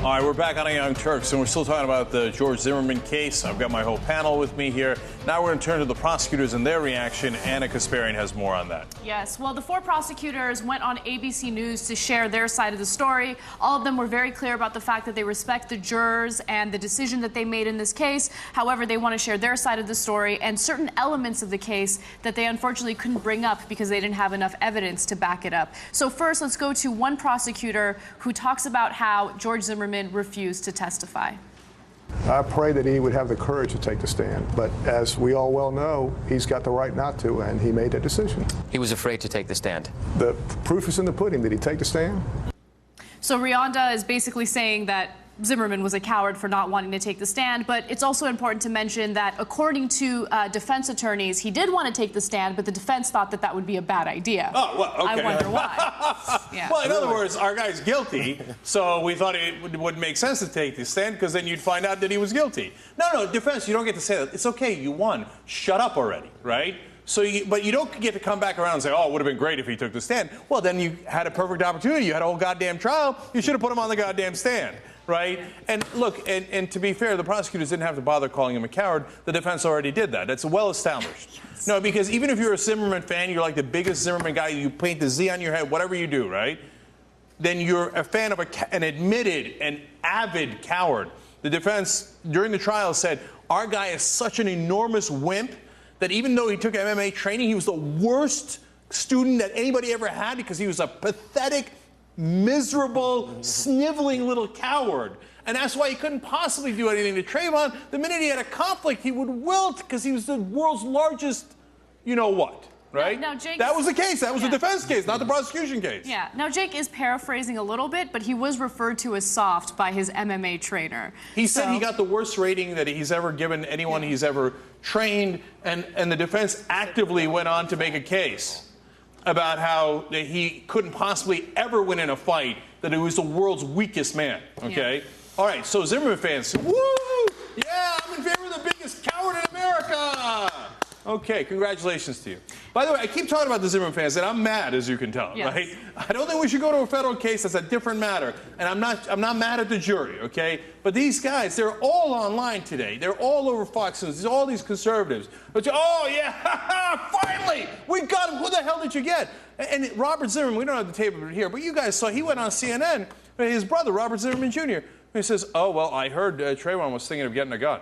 All right, we're back on Young Turks, and we're still talking about the George Zimmerman case. I've got my whole panel with me here. Now we're going to turn to the prosecutors and their reaction. Anna Kasparian has more on that. Yes, well, the 4 prosecutors went on ABC News to share their side of the story. All of them were very clear about the fact that they respect the jurors and the decision that they made in this case. However, they want to share their side of the story and certain elements of the case that they unfortunately couldn't bring up because they didn't have enough evidence to back it up. So first, let's go to one prosecutor who talks about how George Zimmerman refused to testify. I pray that he would have the courage to take the stand, but as we all well know, he's got the right not to, and he made that decision. He was afraid to take the stand. The proof is in the pudding. Did he take the stand? So Rionda is basically saying that Zimmerman was a coward for not wanting to take the stand, but it's also important to mention that according to defense attorneys, he did want to take the stand, but the defense thought that that would be a bad idea. Oh, well, okay. I wonder why. Yeah. Well, in other words, our guy's guilty, so we thought it wouldn't make sense to take the stand because then you'd find out that he was guilty. No, defense, you don't get to say that. It's okay, you won. Shut up already, right? So, but you don't get to come back around and say, oh, it would have been great if he took the stand. Well, then you had a perfect opportunity. You had a whole goddamn trial. You should have put him on the goddamn stand. Right? And look, and to be fair, the prosecutors didn't have to bother calling him a coward. The defense already did that. That's well established. Yes. No, because even if you're a Zimmerman fan, you're like the biggest Zimmerman guy, you paint the Z on your head, whatever you do, right? Then you're a fan of an admitted and avid coward. The defense, during the trial, said, our guy is such an enormous wimp that even though he took MMA training, he was the worst student that anybody ever had because he was a pathetic, miserable, sniveling little coward. And that's why he couldn't possibly do anything to Trayvon. The minute he had a conflict, he would wilt because he was the world's largest, you know what, right? Now, Jake, that was the case. That was the defense case, not the prosecution case. Yeah. Now, Jake is paraphrasing a little bit, but he was referred to as soft by his MMA trainer. He said he got the worst rating that he's ever given anyone he's ever trained, and the defense actively went on to make a case about how he couldn't possibly ever win in a fight, that he was the world's weakest man, okay? Yeah. All right, so Zimmerman fans, woo! Yeah, I'm in favor of the biggest coward in America! Okay, congratulations to you. By the way, I keep talking about the Zimmerman fans, and I'm mad, as you can tell, right? I don't think we should go to a federal case. That's a different matter. And I'm not mad at the jury, okay? But these guys, they're all online today. They're all over Fox News. There's all these conservatives. But oh, yeah, finally, we got him. Who the hell did you get? And Robert Zimmerman, we don't have the tape of it here, but you guys saw, he went on CNN, his brother, Robert Zimmerman Jr., he says, oh, well, I heard Trayvon was thinking of getting a gun.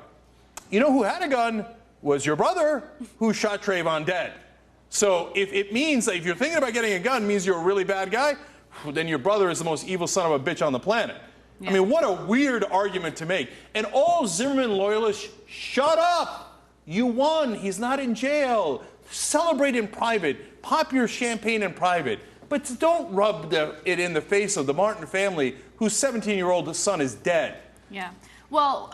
You know who had a gun? Was your brother who shot Trayvon dead. So if it means that if you're thinking about getting a gun means you're a really bad guy, then your brother is the most evil son of a bitch on the planet. Yeah. I mean, what a weird argument to make. And all Zimmerman loyalists, shut up. You won. He's not in jail. Celebrate in private. Pop your champagne in private. But don't rub it in the face of the Martin family, whose 17-year-old son is dead. Yeah. Well,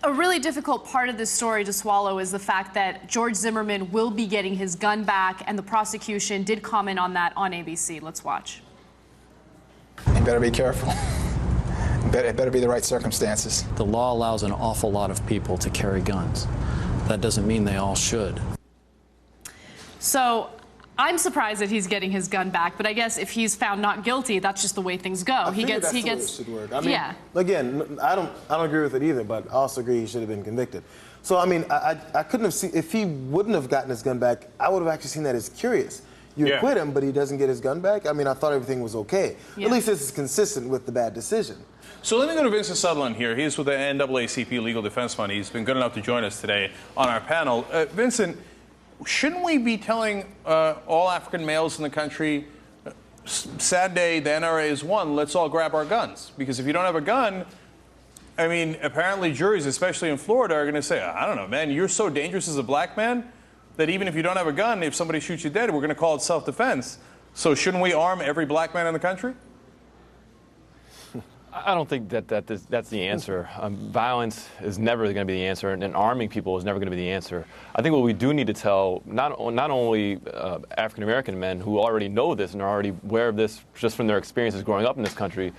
a really difficult part of this story to swallow is the fact that George Zimmerman will be getting his gun back, and the prosecution did comment on that on ABC. Let's watch. You better be careful. It better be the right circumstances. The law allows an awful lot of people to carry guns. That doesn't mean they all should. So I'm surprised that he's getting his gun back, but I guess if he's found not guilty, that's just the way things go. He gets. The way it should work. I mean, again, I don't agree with it either, but I also agree he should have been convicted. So I mean, I couldn't have seen, if he wouldn't have gotten his gun back, I would have actually seen that as curious. You acquit him, but he doesn't get his gun back. I mean, I thought everything was okay. Yeah. At least this is consistent with the bad decision. So let me go to Vincent Sutherland here. He's with the NAACP Legal Defense Fund. He's been good enough to join us today on our panel. Vincent, shouldn't we be telling all African males in the country, sad day, the NRA is won, let's all grab our guns? Because if you don't have a gun, I mean, apparently juries, especially in Florida, are going to say, I don't know, man, you're so dangerous as a black man that even if you don't have a gun, if somebody shoots you dead, we're going to call it self-defense. So shouldn't we arm every black man in the country? I don't think that's the answer. Violence is never going to be the answer, and arming people is never going to be the answer. I think what we do need to tell not only African-American men who already know this and are already aware of this just from their experiences growing up in this country,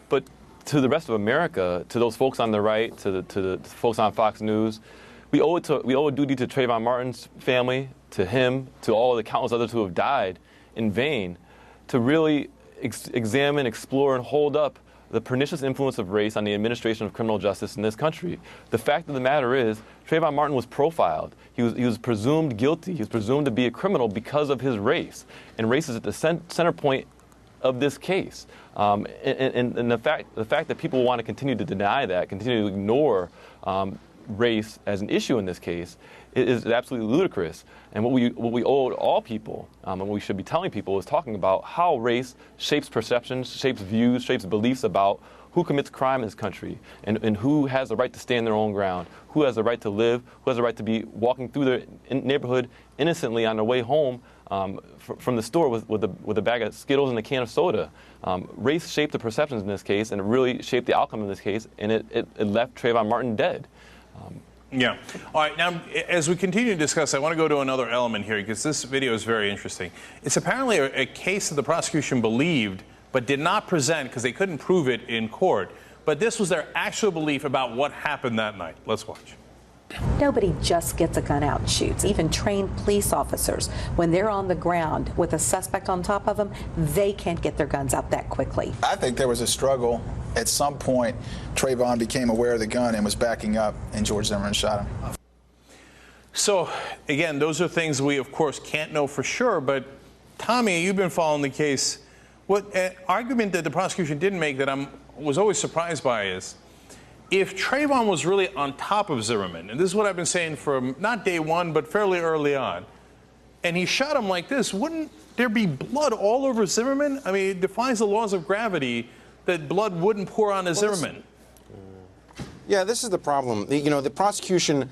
but to the rest of America, to those folks on the right, to the folks on Fox News, we owe a duty to Trayvon Martin's family, to him, to all of the countless others who have died in vain, to really examine, explore, and hold up the pernicious influence of race on the administration of criminal justice in this country. The fact of the matter is, Trayvon Martin was profiled. He was presumed guilty. He was presumed to be a criminal because of his race. And race is at the center point of this case. And the fact that people want to continue to deny that, continue to ignore race as an issue in this case, is absolutely ludicrous. And what we owe to all people, and what we should be telling people, is talking about how race shapes perceptions, shapes views, shapes beliefs about who commits crime in this country, and who has the right to stand their own ground, who has the right to live, who has the right to be walking through their neighborhood innocently on their way home from the store with a bag of Skittles and a can of soda. Race shaped the perceptions in this case, and it really shaped the outcome in this case, and it left Trayvon Martin dead. Yeah. All right. Now, as we continue to discuss, I want to go to another element here because this video is very interesting. It's apparently a case that the prosecution believed but did not present because they couldn't prove it in court. But this was their actual belief about what happened that night. Let's watch. Nobody just gets a gun out and shoots. Even trained police officers, when they're on the ground with a suspect on top of them, they can't get their guns out that quickly. I think there was a struggle. At some point, Trayvon became aware of the gun and was backing up, and George Zimmerman shot him. So, again, those are things we, of course, can't know for sure. But, Tommy, you've been following the case. What argument that the prosecution didn't make that I was always surprised by is, if Trayvon was really on top of Zimmerman, and this is what I've been saying from not day one, but fairly early on, and he shot him like this, wouldn't there be blood all over Zimmerman? I mean, it defies the laws of gravity that blood wouldn't pour onto Zimmerman. Yeah, this is the problem. The prosecution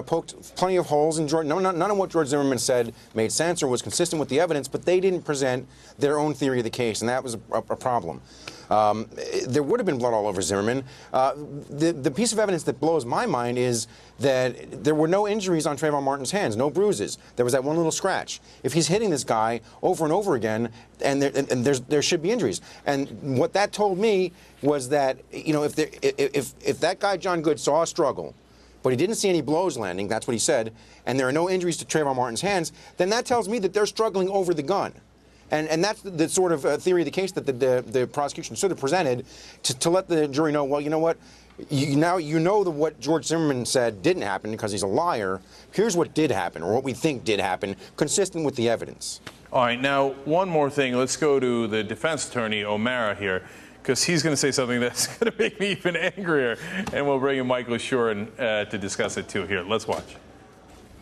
poked plenty of holes in George. None of what George Zimmerman said made sense or was consistent with the evidence, but they didn't present their own theory of the case, and that was a problem. There would have been blood all over Zimmerman. The piece of evidence that blows my mind is that there were no injuries on Trayvon Martin's hands, no bruises. There was that one little scratch. If he's hitting this guy over and over again, and there should be injuries. And what that told me was that, if that guy John Good saw a struggle, but he didn't see any blows landing, that's what he said, and there are no injuries to Trayvon Martin's hands, then that tells me that they're struggling over the gun. And that's the sort of theory of the case that the prosecution should have presented to let the jury know, well, you know what, what George Zimmerman said didn't happen because he's a liar. Here's what did happen, or what we think did happen, consistent with the evidence. All right, now, one more thing. Let's go to the defense attorney, O'Mara, here, because he's going to say something that's going to make me even angrier. And we'll bring in Michael Shuren to discuss it, too. Here, let's watch.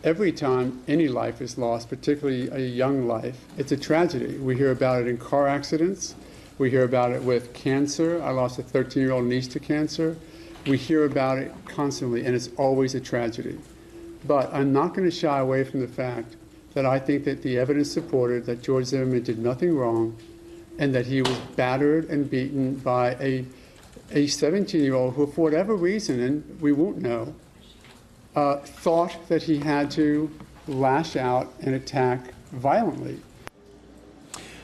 Every time any life is lost, particularly a young life, it's a tragedy. We hear about it in car accidents. We hear about it with cancer. I lost a 13-year-old niece to cancer. We hear about it constantly, and it's always a tragedy. But I'm not going to shy away from the fact that I think that the evidence supported that George Zimmerman did nothing wrong and that he was battered and beaten by a 17-year-old who, for whatever reason, and we won't know, thought that he had to lash out and attack violently.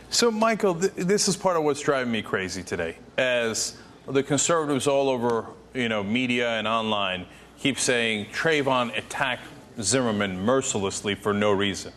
So, Michael, this is part of what's driving me crazy today. As the conservatives all over, media and online keep saying Trayvon attacked Zimmerman mercilessly for no reason.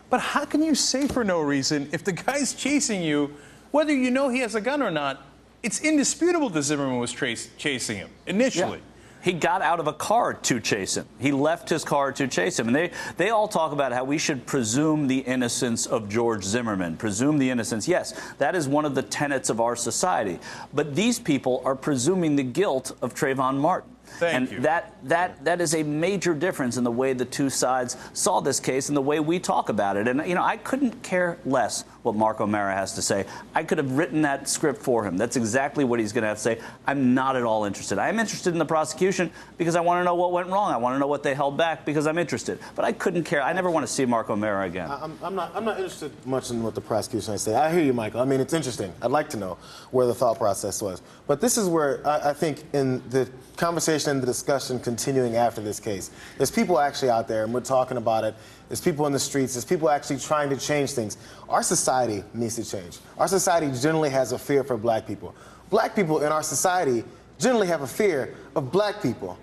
But how can you say for no reason if the guy's chasing you, whether you know he has a gun or not? It's indisputable that Zimmerman was chasing him initially. Yeah. He got out of a car to chase him. He left his car to chase him. And they all talk about how we should presume the innocence of George Zimmerman. Presume the innocence. Yes, that is one of the tenets of our society. But these people are presuming the guilt of Trayvon Martin. Thank you. That is a major difference in the way the two sides saw this case and the way we talk about it. And, I couldn't care less what Mark O'Mara has to say. I could have written that script for him. That's exactly what he's going to have to say. I'm not at all interested. I am interested in the prosecution because I want to know what went wrong. I want to know what they held back because I'm interested. But I couldn't care. I never want to see Mark O'Mara again. I'm not interested much in what the prosecution has to say. I hear you, Michael. I mean, it's interesting. I'd like to know where the thought process was. But this is where I think in the conversation and the discussion continuing after this case, there's people actually out there, and we're talking about it. There's people in the streets. There's people actually trying to change things. Our society needs to change. Our society generally has a fear for black people. Black people in our society generally have a fear of black people.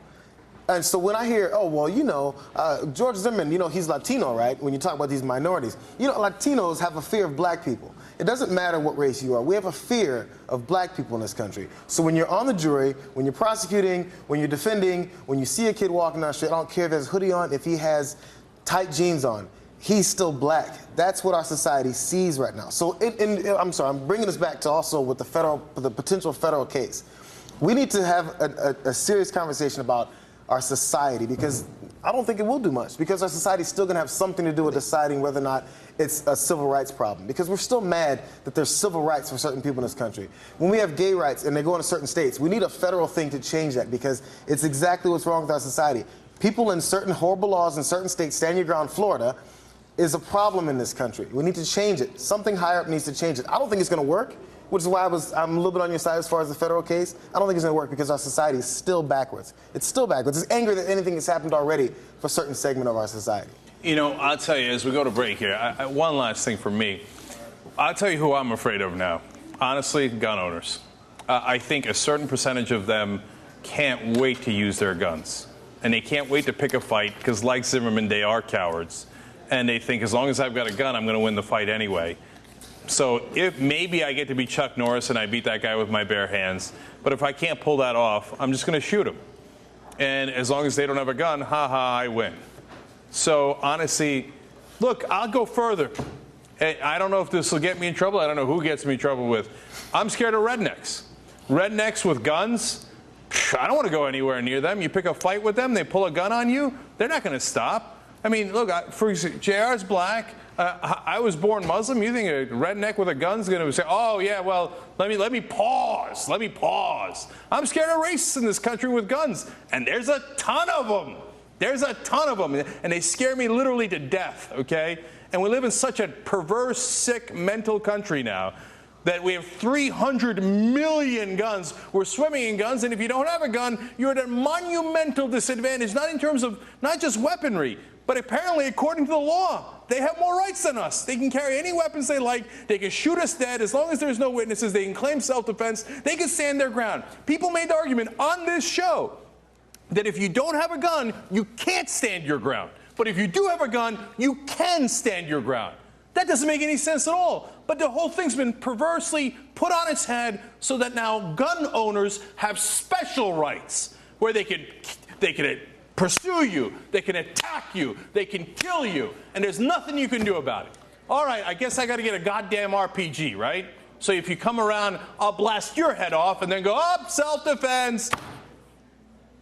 And so when I hear, oh, well, George Zimmerman, he's Latino, right? When you talk about these minorities, Latinos have a fear of black people. It doesn't matter what race you are. We have a fear of black people in this country. So when you're on the jury, when you're prosecuting, when you're defending, when you see a kid walking down the street, I don't care if he has a hoodie on, if he has tight jeans on, he's still black. That's what our society sees right now. So I'm sorry, I'm bringing this back to also with the potential federal case. We need to have a serious conversation about our society, because I don't think it will do much, because our society is still going to have something to do with deciding whether or not it's a civil rights problem, because we're still mad that there's civil rights for certain people in this country. When we have gay rights and they go into certain states, we need a federal thing to change that, because it's exactly what's wrong with our society. People in certain horrible laws in certain states, stand your ground, Florida, is a problem in this country. We need to change it. Something higher up needs to change it. I don't think it's going to work, which is why I'm a little bit on your side as far as the federal case. I don't think it's going to work because our society is still backwards. It's still backwards. It's angry that anything has happened already for a certain segment of our society. I'll tell you, as we go to break here, one last thing for me. I'll tell you who I'm afraid of now. Honestly, gun owners. I think a certain percentage of them can't wait to use their guns. And they can't wait to pick a fight because, like Zimmerman, they are cowards. And they think, as long as I've got a gun, I'm going to win the fight anyway. So if maybe I get to be Chuck Norris and I beat that guy with my bare hands, but if I can't pull that off, I'm just going to shoot him. And as long as they don't have a gun, I win. So honestly, look, I'll go further. I don't know if this will get me in trouble. I don't know who gets me in trouble with. I'm scared of rednecks. Rednecks with guns, I don't want to go anywhere near them. You pick a fight with them, they pull a gun on you, they're not going to stop. I mean, look, for example, JR's black. I was born Muslim. You think a redneck with a gun's going to say, oh, yeah, well, let me pause. Let me pause. I'm scared of racists in this country with guns. And there's a ton of them. There's a ton of them. And they scare me literally to death, okay? And we live in such a perverse, sick, mental country now that we have 300 million guns. We're swimming in guns. And if you don't have a gun, you're at a monumental disadvantage, not in terms of not just weaponry, but apparently, according to the law, they have more rights than us. They can carry any weapons they like. They can shoot us dead. As long as there's no witnesses, they can claim self-defense. They can stand their ground. People made the argument on this show that if you don't have a gun, you can't stand your ground. But if you do have a gun, you can stand your ground. That doesn't make any sense at all. But the whole thing's been perversely put on its head so that now gun owners have special rights where they could pursue you, they can attack you, they can kill you, and there's nothing you can do about it. All right, I guess I got to get a goddamn RPG, right? So if you come around, I'll blast your head off and then go, up, self-defense.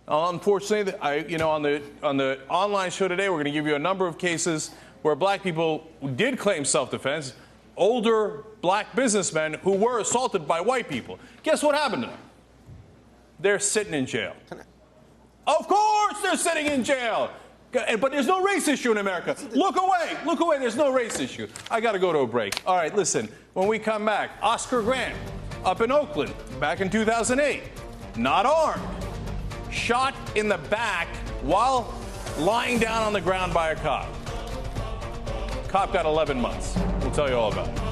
Unfortunately, on the online show today, we're going to give you a number of cases where black people did claim self-defense, older black businessmen who were assaulted by white people. Guess what happened to them? They're sitting in jail. Of course they're sitting in jail. But there's no race issue in America. Look away, there's no race issue. I got to go to a break. All right, listen, when we come back, Oscar Grant, up in Oakland, back in 2008, not armed, shot in the back while lying down on the ground by a cop. Cop got 11 months. We'll tell you all about it.